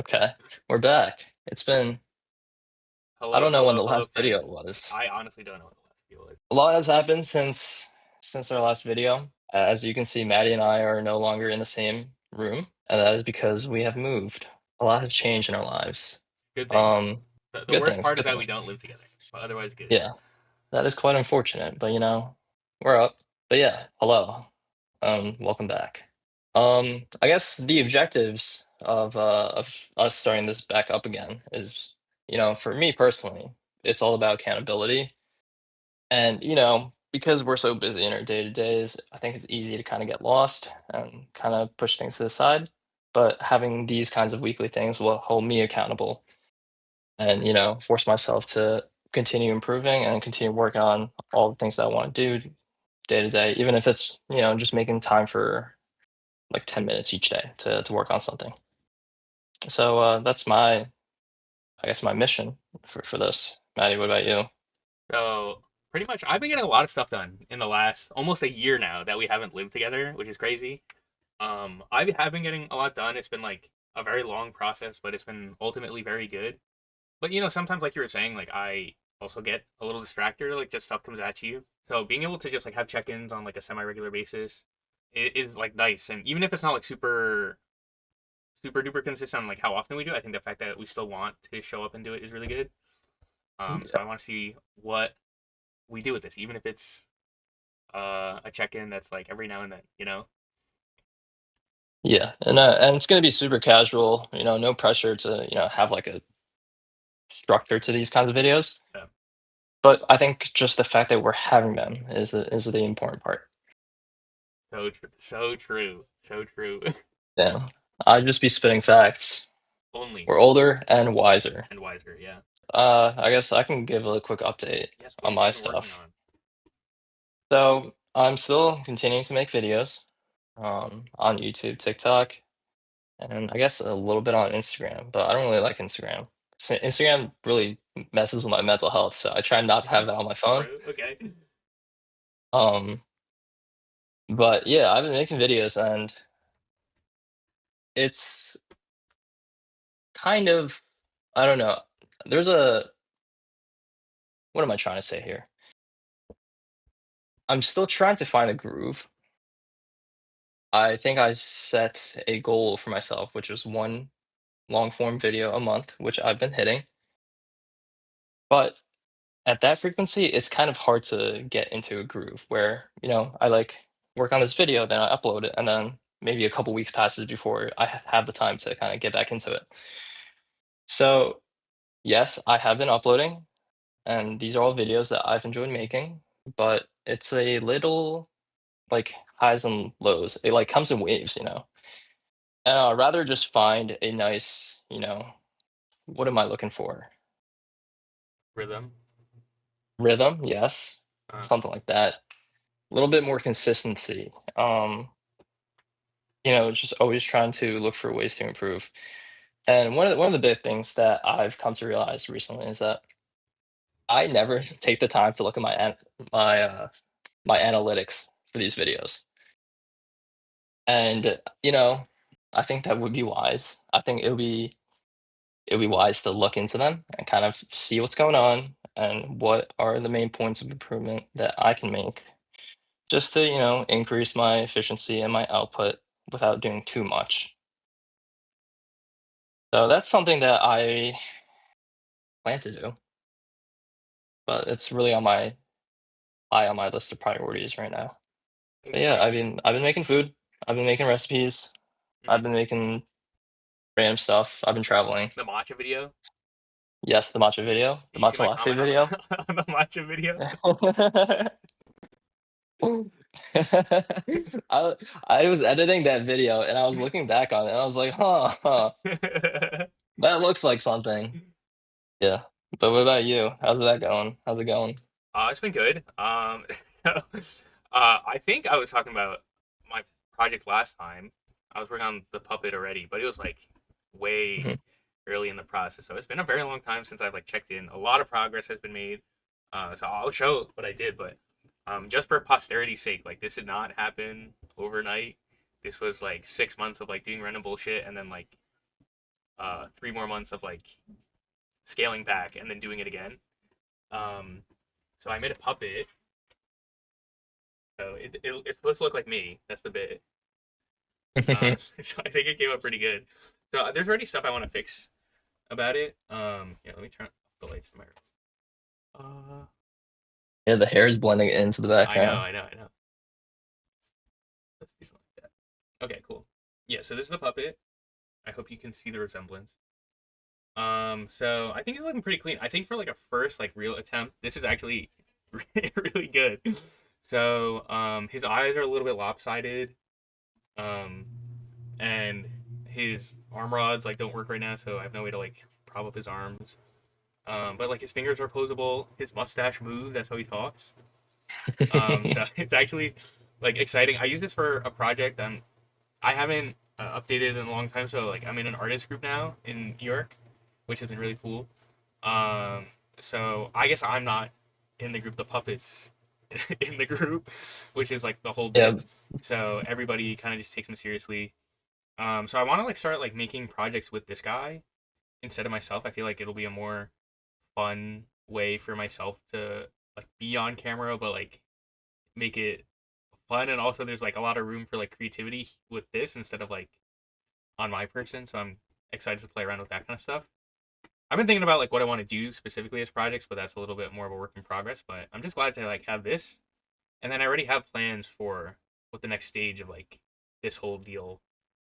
Okay, we're back. It's been, I Hello, don't know when hello, the hello, last video friends. was. I honestly don't know what the last video is. A lot has happened since our last video. As you can see, Maddie and I are no longer in the same room, and that is because we have moved. A lot has changed in our lives. Good things. Um, The Good worst things, part is good that we things. don't live together, but otherwise good. Yeah, that is quite unfortunate, but we're up. But yeah, hello. Welcome back. I guess the objectives of us starting this back up again is, for me personally, it's all about accountability. And, because we're so busy in our day-to-days, I think it's easy to kind of get lost and kind of push things to the side. But having these kinds of weekly things will hold me accountable and, force myself to continue improving and continue working on all the things that I want to do day to day, even if it's, just making time for like 10 minutes each day to work on something. So that's I guess, my mission for this. Maddie, what about you? So pretty much, I've been getting a lot of stuff done in the last almost a year now that we haven't lived together, which is crazy. I have been getting a lot done. It's been like a very long process, but it's been ultimately very good. But sometimes like you were saying, like I also get a little distracted, like just stuff comes at you. So being able to just like have check-ins on like a semi-regular basis is like nice. And even if it's not like super duper consistent on like how often we do it, I think the fact that we still want to show up and do it is really good. So Yeah. I want to see what we do with this, even if it's a check-in that's like every now and then. Yeah, and it's gonna be super casual, no pressure to, have like a structure to these kinds of videos. Yeah. But I think just the fact that we're having them is the important part. So true, so true, so true. Yeah. I'd just be spitting facts. Only We're older and wiser. and wiser. Yeah. I guess I can give a quick update Yes, on please. What my have you been working stuff. on? So I'm still continuing to make videos on YouTube, TikTok, and I guess a little bit on Instagram, but I don't really like Instagram. Instagram really messes with my mental health, so I try not to have that on my phone. True. Okay. Um, but yeah, I've been making videos and it's kind of, I don't know. There's a, what am I trying to say here? I'm still trying to find a groove. I think I set a goal for myself, which was one long form video a month, which I've been hitting. But at that frequency, it's kind of hard to get into a groove where, I like work on this video, then I upload it, and then maybe a couple weeks passes before I have the time to kind of get back into it. So, yes, I have been uploading, and these are all videos that I've enjoyed making, but it's a little like highs and lows. It like comes in waves, And I'd rather just find a nice, what am I looking for? Rhythm. Rhythm, yes, Uh, something like that. A little bit more consistency. Just always trying to look for ways to improve. And one of the big things that I've come to realize recently is that I never take the time to look at my analytics for these videos. And I think that would be wise. I think it would be wise to look into them and kind of see what's going on and what are the main points of improvement that I can make just to, increase my efficiency and my output without doing too much. So that's something that I plan to do, but it's really high on my list of priorities right now. But yeah, right. I've been making food, I've been making recipes, Hmm. I've been making random stuff, I've been traveling. The matcha video. Yes, the matcha video, the Did you see matcha my latte comment on video. the on the matcha video? I I was editing that video and I was looking back on it and I was like, huh, that looks like something. Yeah. But what about you? How's that going? How's it going? It's been good. I think I was talking about my project last time. I was working on the puppet already, but it was like way Mhm. early in the process. So it's been a very long time since I've like checked in. A lot of progress has been made. So I'll show what I did, but just for posterity's sake, like this did not happen overnight. This was like 6 months of like doing random bullshit, and then like 3 more months of like scaling back and then doing it again. Um, so I made a puppet. So it's supposed to look like me. That's the bit. So I think it came out pretty good. So there's already stuff I want to fix about it. Yeah, let me turn up the lights in my room. Uh, Yeah, the hair is blending into the I know, background. I know, I know. Let's do something like that. Okay, cool. Yeah, so this is the puppet. I hope you can see the resemblance. So I think it's looking pretty clean. I think for like a first like real attempt, this is actually really good. So his eyes are a little bit lopsided. Um, and his arm rods like don't work right now, so I have no way to like prop up his arms. But like his fingers are posable. His mustache moves. That's how he talks. So it's actually like exciting. I use this for a project. I haven't updated in a long time, so like I'm in an artist group now in New York, which has been really cool. Um, so I guess I'm not in the group. The puppets in the group, which is like the whole Yeah, bit. So everybody kind of just takes him seriously. So I want to like start like making projects with this guy instead of myself. I feel like it'll be a more fun way for myself to like be on camera, but like make it fun. And also, there's like a lot of room for like creativity with this instead of like on my person. So I'm excited to play around with that kind of stuff. I've been thinking about like what I want to do specifically as projects, but that's a little bit more of a work in progress. But I'm just glad to like have this, and then I already have plans for what the next stage of like this whole deal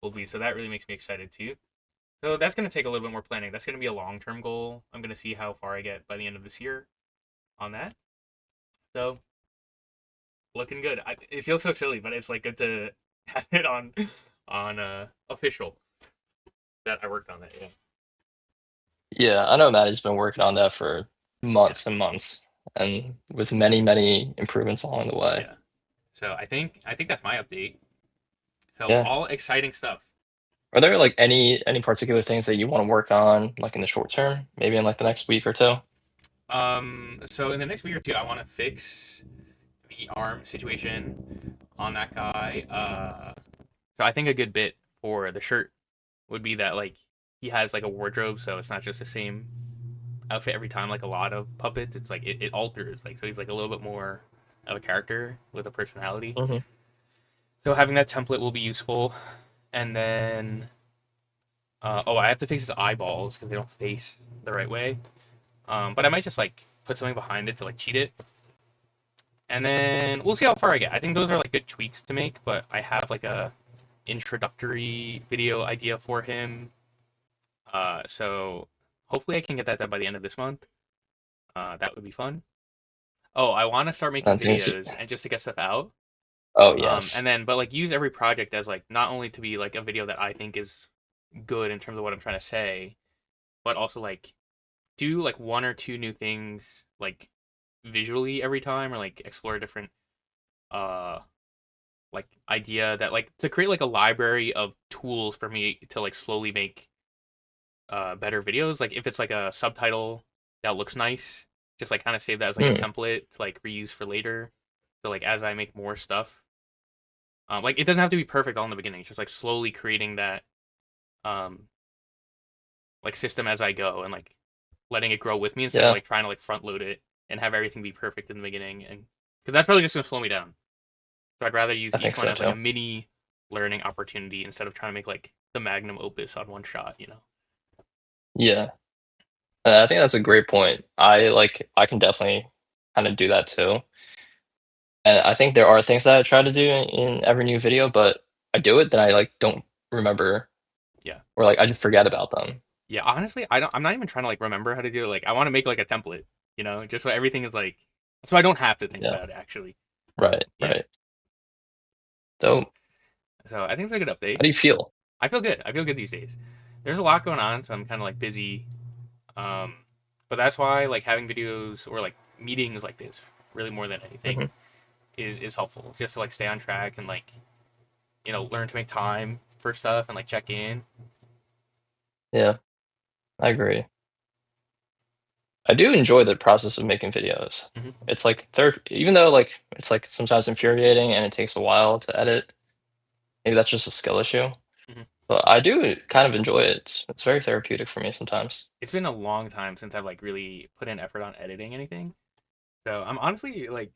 will be. So that really makes me excited too. So that's going to take a little bit more planning. That's going to be a long term goal. I'm going to see how far I get by the end of this year on that. So looking good. It feels so silly, but it's like good to have it on official that I worked on that. Yeah. yeah, I know Maddie's been working on that for Yeah. months and months, and with many, many improvements along the way. Yeah. So I think that's my update. So Yeah. all exciting stuff. Are there like any particular things that you want to work on, like in the short term, maybe in like the next week or two? So in the next week or two, I want to fix the arm situation on that guy. So I think a good bit for the shirt would be that like he has like a wardrobe, so it's not just the same outfit every time. Like a lot of puppets, it's like it alters. Like so he's like a little bit more of a character with a personality. Hmm. So having that template will be useful. And then oh, I have to fix his eyeballs because they don't face the right way. But I might just like put something behind it to like cheat it. And then we'll see how far I get. I think those are like good tweaks to make, but I have like a introductory video idea for him. So hopefully I can get that done by the end of this month. That would be fun. Oh, I want to start making And things. videos and just to get stuff out. Oh And yes. then but like use every project as like not only to be like a video that I think is good in terms of what I'm trying to say, but also like do like one or two new things like visually every time or like explore a different uh like idea that like to create like a library of tools for me to like slowly make better videos. Like if it's like a subtitle that looks nice, just like kind of save that as like a Hmm. template to like reuse for later. So like as I make more stuff, like it doesn't have to be perfect all in the beginning. It's just like slowly creating that um like system as I go and like letting it grow with me instead of Yeah, like trying to like front load it and have everything be perfect in the beginning. And because that's probably just gonna slow me down. So I'd rather use I think each one so as like too. a mini learning opportunity instead of trying to make like the magnum opus on one shot. You know? Yeah. I think that's a great point. I can definitely kind of do that too. And I think there are things that I try to do in every new video, but I do it, then I like don't remember, Yeah. or like I just forget about them. Yeah. Honestly, I don't. I'm not even trying to like remember how to do it. Like I want to make like a template. You know, just so everything is like, so I don't have to think Yeah. about it actually. Right, Yeah. right. So So I think it's a good how update. do you feel? I feel good. I feel good these days. There's a lot going on, so I'm kind of like busy. Um, but that's why like having videos or like meetings like this, really more than anything, Hmm. is helpful. Just to like stay on track and like learn to make time for stuff and like check in. Yeah, I agree. I do enjoy the process of making videos. Hmm. It's like even though like it's like sometimes infuriating and it takes a while to edit, maybe that's just a skill issue. Hmm. But I do kind of enjoy it. It's very therapeutic for me sometimes. It's been a long time since I've like really put in effort on editing anything. So I'm honestly like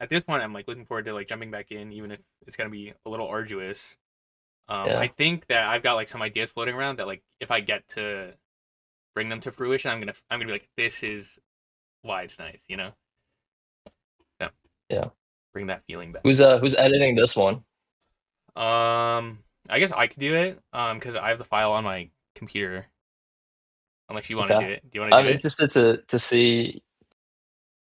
at this point I'm like looking forward to like jumping back in, even if it's gonna be a little arduous. I Yeah, think that I've got like some ideas floating around that like if I get to bring them to fruition, I'm gonna be like, this is why it's nice, you know? So yeah. bring that feeling back. Who's editing this one? I guess I could do it. Because I have the file on my computer. Unless you want to Okay. do it. Do you want to I'm do it? interested to see.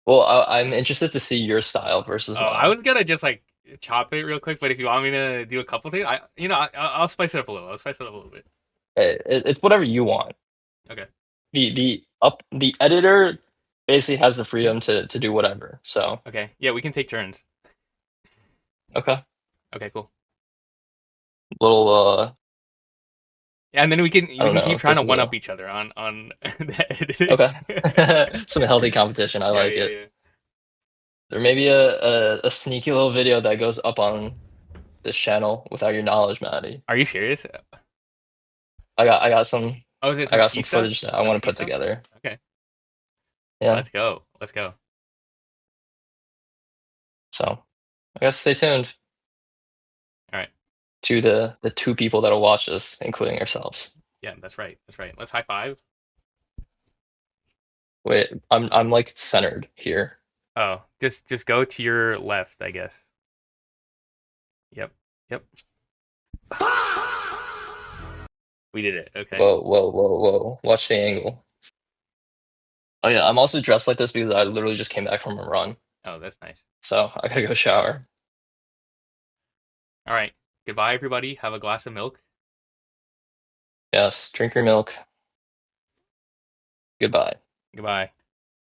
Well, I'm interested to see your style versus Oh, I mine. was gonna just like chop it real quick, but if you want me to do a couple things, I'll spice it up a little. I'll spice it up a little bit. It's whatever you want. Okay. The editor basically has the freedom to do whatever. So Okay. Yeah, we can take turns. okay, Okay, cool. little Yeah, and then we can I we don't can know keep if trying this to is one a up each other on the editing. okay. Some healthy competition. I Yeah, like yeah, it. yeah. There may be a sneaky little video that goes up on this channel without your knowledge, Maddie. Are you serious? I got some Oh, is it I some got tea some stuff? footage that I Some want to tea put stuff? together. Okay. Yeah. Let's go. Let's go. So I guess stay tuned All right. to the two people that'll watch this, including ourselves. Yeah, that's right. That's right. Let's high five. Wait, I'm like centered here. Oh, just go to your left, I guess. Yep. Yep. We did it. Okay. Whoa, whoa, whoa, whoa. Watch the angle. Oh yeah, I'm also dressed like this because I literally just came back from a run. Oh, that's nice. So I gotta go shower. All right. Goodbye, everybody. Have a glass of milk. Yes, drink your milk. Goodbye. Goodbye.